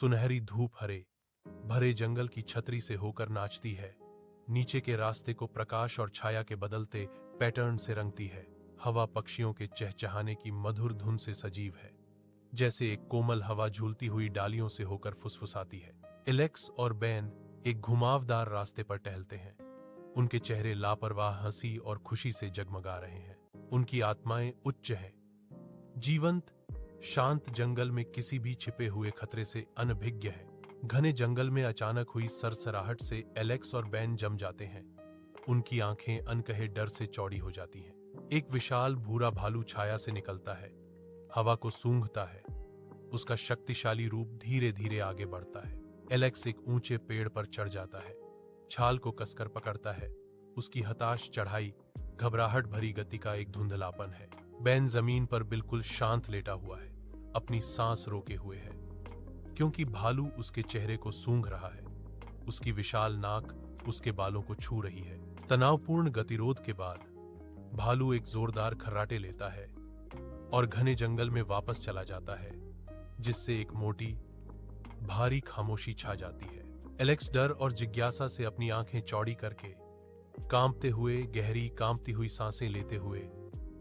सुनहरी धूप हरे भरे जंगल की छतरी से होकर नाचती है। नीचे के रास्ते को प्रकाश और छाया के बदलते पैटर्न से रंगती है। हवा पक्षियों के चहचहाने की मधुर धुन से सजीव है, जैसे एक कोमल हवा झूलती हुई डालियों से होकर फुसफुसाती है। एलेक्स और बेन एक घुमावदार रास्ते पर टहलते हैं। उनके चेहरे लापरवाह हंसी और खुशी से जगमगा रहे हैं। उनकी आत्माएं उच्च हैं, जीवंत, शांत जंगल में किसी भी छिपे हुए खतरे से अनभिज्ञ है। घने जंगल में अचानक हुई सरसराहट से एलेक्स और बेन जम जाते हैं। उनकी आंखें अनकहे डर से चौड़ी हो जाती हैं। एक विशाल भूरा भालू छाया से निकलता है, हवा को सूंघता है। उसका शक्तिशाली रूप धीरे धीरे आगे बढ़ता है। एलेक्स एक ऊंचे पेड़ पर चढ़ जाता है, छाल को कसकर पकड़ता है। उसकी हताश चढ़ाई घबराहट भरी गति का एक धुंधलापन है। बेन जमीन पर बिल्कुल शांत लेटा हुआ है, अपनी सांस रोके हुए है, क्योंकि भालू उसके चेहरे को सूंघ रहा है। उसकी विशाल नाक उसके बालों को छू रही है। तनावपूर्ण गतिरोध के बाद भालू एक जोरदार खर्राटे लेता है और घने जंगल में वापस चला जाता है, जिससे एक मोटी भारी खामोशी छा जाती है। एलेक्स डर और जिज्ञासा से अपनी आंखें चौड़ी करके कांपते हुए गहरी कांपती हुई सांसें लेते हुए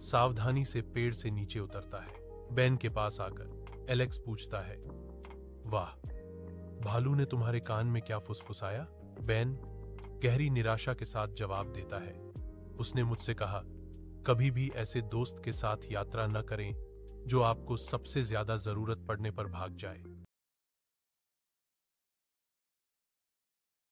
सावधानी से पेड़ से नीचे उतरता है। बेन के पास आकर एलेक्स पूछता है, वाह, भालू ने तुम्हारे कान में क्या फुसफुसाया? बेन गहरी निराशा के साथ जवाब देता है, उसने मुझसे कहा, कभी भी ऐसे दोस्त के साथ यात्रा न करें जो आपको सबसे ज्यादा जरूरत पड़ने पर भाग जाए।